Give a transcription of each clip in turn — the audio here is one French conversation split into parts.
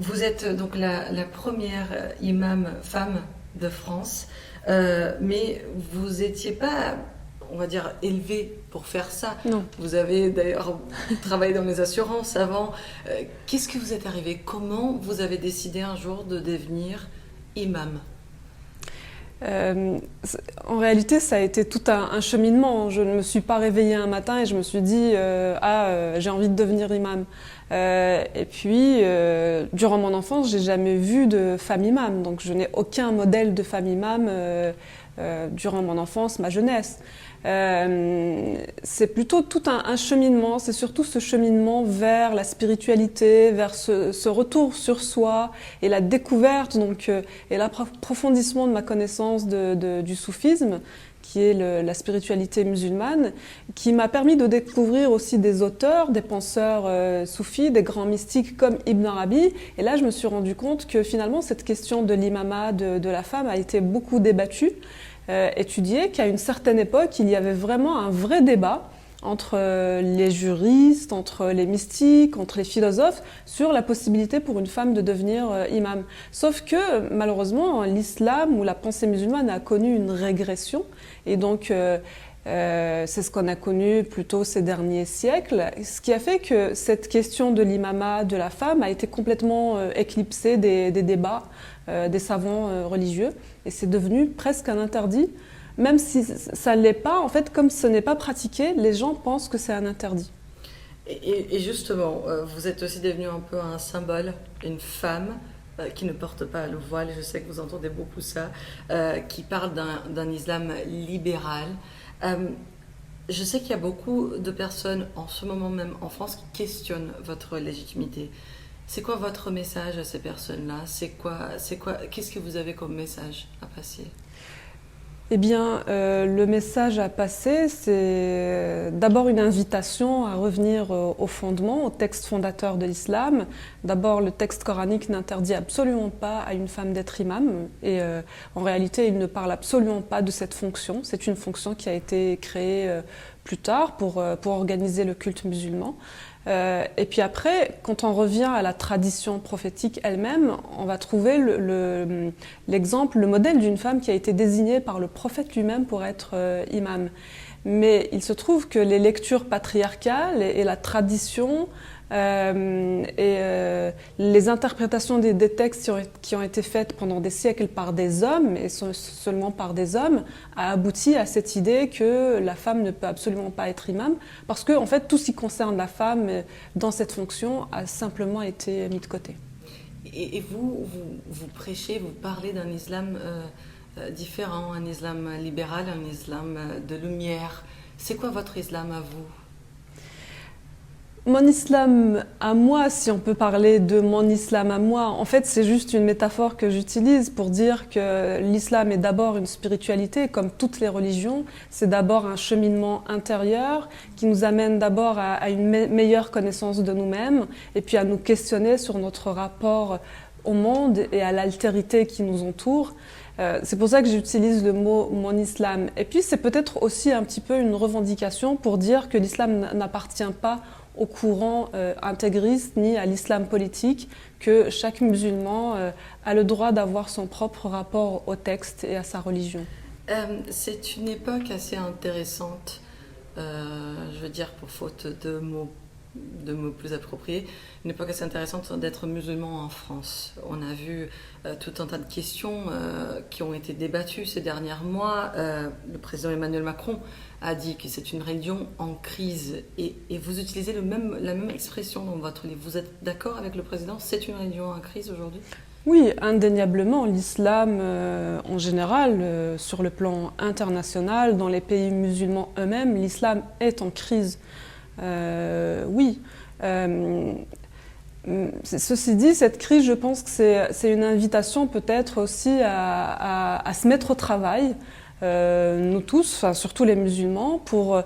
Vous êtes donc la première imam femme de France, mais vous n'étiez pas, on va dire, élevée pour faire ça. Non. Vous avez d'ailleurs travaillé dans les assurances avant. Qu'est-ce que vous êtes arrivé? Comment vous avez décidé un jour de devenir imam? En réalité, ça a été tout un cheminement. Je ne me suis pas réveillée un matin et je me suis dit j'ai envie de devenir imam. Et puis, durant mon enfance, j'ai jamais vu de femme imam. Donc, je n'ai aucun modèle de femme imam durant mon enfance, ma jeunesse. C'est plutôt tout un cheminement. C'est surtout ce cheminement vers la spiritualité, vers ce retour sur soi et la découverte, et l'approfondissement de ma connaissance du soufisme, qui est la spiritualité musulmane, qui m'a permis de découvrir aussi des auteurs, des penseurs soufis, des grands mystiques comme Ibn Arabi. Et là, je me suis rendu compte que finalement, cette question de l'imama, de la femme, a été beaucoup débattue, étudiée, qu'à une certaine époque, il y avait vraiment un vrai débat entre les juristes, entre les mystiques, entre les philosophes, sur la possibilité pour une femme de devenir imam. Sauf que, malheureusement, l'islam ou la pensée musulmane a connu une régression, et donc c'est ce qu'on a connu plutôt ces derniers siècles, ce qui a fait que cette question de l'imama de la femme a été complètement éclipsée des débats des savants religieux, et c'est devenu presque un interdit. Même si ça ne l'est pas, en fait, comme ce n'est pas pratiqué, les gens pensent que c'est un interdit. Et justement, vous êtes aussi devenu un peu un symbole, une femme qui ne porte pas le voile, je sais que vous entendez beaucoup ça, qui parle d'un islam libéral. Je sais qu'il y a beaucoup de personnes en ce moment même en France qui questionnent votre légitimité. C'est quoi votre message à ces personnes-là? Qu'est-ce que vous avez comme message à passer? Eh bien, le message à passer, c'est d'abord une invitation à revenir au fondement, au texte fondateur de l'islam. D'abord, le texte coranique n'interdit absolument pas à une femme d'être imam, et en réalité, il ne parle absolument pas de cette fonction. C'est une fonction qui a été créée plus tard pour organiser le culte musulman. Et puis après, quand on revient à la tradition prophétique elle-même, on va trouver l'exemple, le modèle d'une femme qui a été désignée par le prophète lui-même pour être imam. Mais il se trouve que les lectures patriarcales et la tradition les interprétations des textes qui ont été faites pendant des siècles par des hommes, et seulement par des hommes, a abouti à cette idée que la femme ne peut absolument pas être imam, parce que en fait, tout ce qui concerne la femme dans cette fonction a simplement été mis de côté. Et vous prêchez, vous parlez d'un islam différent, un islam libéral, un islam de lumière. C'est quoi votre islam à vous? Mon islam à moi, si on peut parler de mon islam à moi, en fait c'est juste une métaphore que j'utilise pour dire que l'islam est d'abord une spiritualité, comme toutes les religions. C'est d'abord un cheminement intérieur qui nous amène d'abord à une meilleure connaissance de nous-mêmes, et puis à nous questionner sur notre rapport au monde et à l'altérité qui nous entoure. C'est pour ça que j'utilise le mot « mon islam ». Et puis c'est peut-être aussi un petit peu une revendication pour dire que l'islam n'appartient pas au courant intégriste ni à l'islam politique, que chaque musulman a le droit d'avoir son propre rapport au texte et à sa religion. C'est une époque assez intéressante, je veux dire pour faute de mots plus appropriés, une époque assez intéressante d'être musulman en France. On a vu tout un tas de questions qui ont été débattues ces derniers mois. Le président Emmanuel Macron a dit que c'est une religion en crise, et vous utilisez la même expression dans votre livre. Vous êtes d'accord avec le président? C'est une religion en crise aujourd'hui? Oui, indéniablement, l'islam en général, sur le plan international, dans les pays musulmans eux-mêmes, l'islam est en crise. Oui. Ceci dit, cette crise, je pense que c'est une invitation peut-être aussi à se mettre au travail, nous tous, enfin surtout les musulmans, pour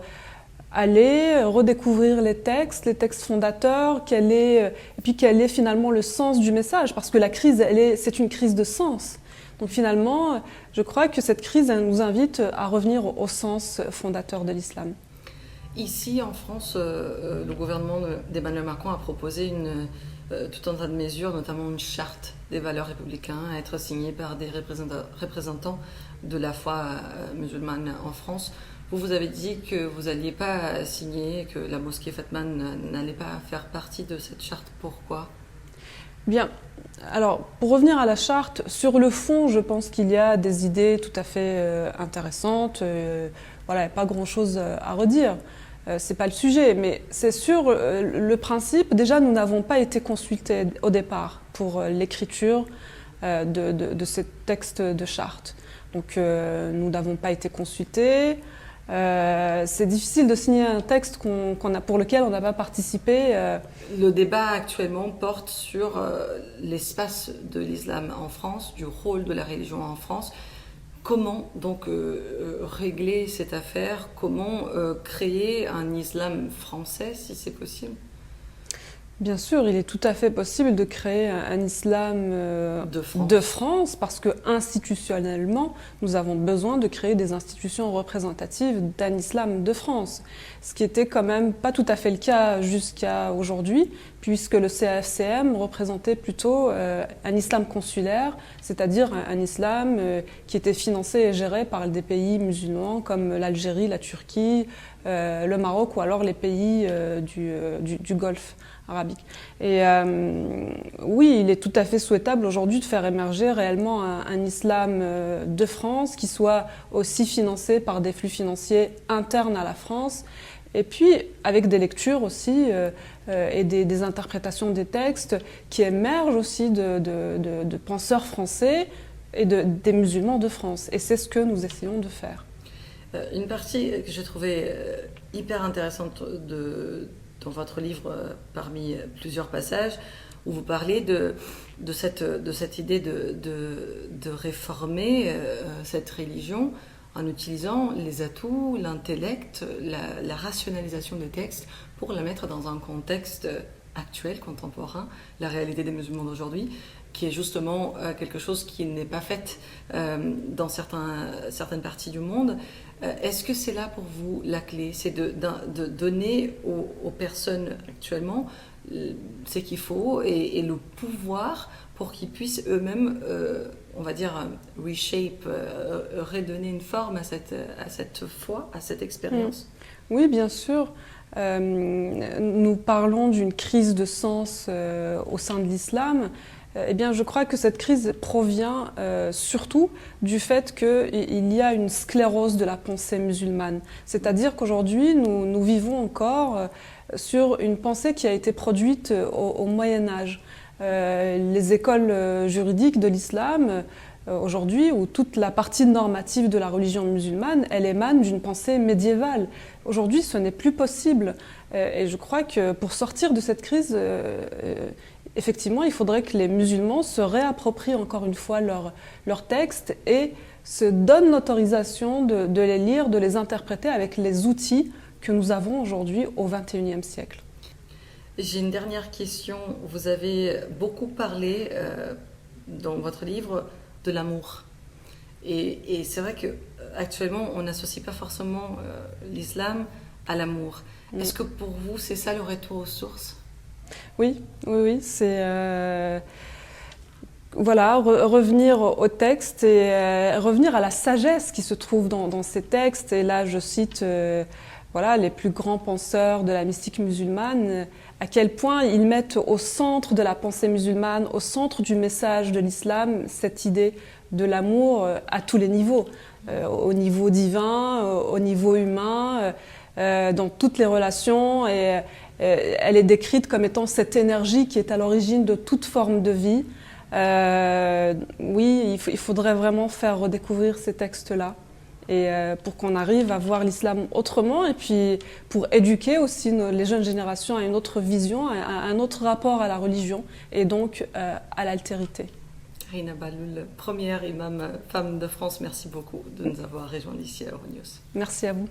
aller redécouvrir les textes fondateurs, et puis quel est finalement le sens du message, parce que la crise, c'est une crise de sens. Donc finalement, je crois que cette crise, elle nous invite à revenir au sens fondateur de l'islam. Ici, en France, le gouvernement d'Emmanuel Macron a proposé tout un tas de mesures, notamment une charte des valeurs républicaines à être signée par des représentants de la foi musulmane en France. Vous avez dit que vous n'alliez pas signer, que la mosquée Fatman n'allait pas faire partie de cette charte. Pourquoi ? Bien. Alors, pour revenir à la charte, sur le fond, je pense qu'il y a des idées tout à fait intéressantes. Voilà, il n'y a pas grand-chose à redire. C'est pas le sujet, mais c'est sur le principe. Déjà, nous n'avons pas été consultés au départ pour l'écriture de ce texte de charte. Donc, nous n'avons pas été consultés. C'est difficile de signer un texte pour lequel on n'a pas participé. Le débat actuellement porte sur l'espace de l'islam en France, du rôle de la religion en France. Comment donc régler cette affaire? Comment créer un islam français, si c'est possible? Bien sûr, il est tout à fait possible de créer un islam de France parce que institutionnellement, nous avons besoin de créer des institutions représentatives d'un islam de France. Ce qui était quand même pas tout à fait le cas jusqu'à aujourd'hui, puisque le CAFCM représentait plutôt un islam consulaire, c'est-à-dire un islam qui était financé et géré par des pays musulmans comme l'Algérie, la Turquie, le Maroc ou alors les pays du Golfe arabique. Et oui, il est tout à fait souhaitable aujourd'hui de faire émerger réellement un islam de France qui soit aussi financé par des flux financiers internes à la France, et puis avec des lectures aussi et des interprétations des textes qui émergent aussi de penseurs français et des musulmans de France. Et c'est ce que nous essayons de faire. Une partie que j'ai trouvée hyper intéressante dans votre livre, parmi plusieurs passages, où vous parlez de cette idée de réformer cette religion en utilisant les atouts, l'intellect, la rationalisation des textes pour la mettre dans un contexte actuel, contemporain, la réalité des musulmans d'aujourd'hui, qui est justement quelque chose qui n'est pas fait dans certaines parties du monde. Est-ce que c'est là pour vous la clé? C'est de donner aux personnes actuellement ce qu'il faut et le pouvoir pour qu'ils puissent eux-mêmes, on va dire, reshape, redonner une forme à cette foi, à cette expérience? Oui, bien sûr. Nous parlons d'une crise de sens au sein de l'islam. Eh bien, je crois que cette crise provient surtout du fait qu'il y a une sclérose de la pensée musulmane. C'est-à-dire qu'aujourd'hui, nous vivons encore sur une pensée qui a été produite au Moyen-Âge. Les écoles juridiques de l'islam, aujourd'hui, où toute la partie normative de la religion musulmane, elle émane d'une pensée médiévale. Aujourd'hui, ce n'est plus possible. Et je crois que pour sortir de cette crise, effectivement, il faudrait que les musulmans se réapproprient encore une fois leurs textes et se donnent l'autorisation de les lire, de les interpréter avec les outils que nous avons aujourd'hui au XXIe siècle. J'ai une dernière question. Vous avez beaucoup parlé dans votre livre de l'amour. Et c'est vrai qu'actuellement, on n'associe pas forcément l'islam à l'amour. Est-ce que pour vous, c'est ça le retour aux sources? Oui, c'est revenir au texte et revenir à la sagesse qui se trouve dans ces textes. Et là, je cite les plus grands penseurs de la mystique musulmane, à quel point ils mettent au centre de la pensée musulmane, au centre du message de l'islam, cette idée de l'amour à tous les niveaux, au niveau divin, au niveau humain, dans toutes les relations. Et elle est décrite comme étant cette énergie qui est à l'origine de toute forme de vie. Oui, il faudrait vraiment faire redécouvrir ces textes-là et pour qu'on arrive à voir l'islam autrement et puis pour éduquer aussi les jeunes générations à une autre vision, à un autre rapport à la religion et donc à l'altérité. Rina Bahloul, première imam femme de France, merci beaucoup de nous avoir rejoints ici à Euronews. Merci à vous.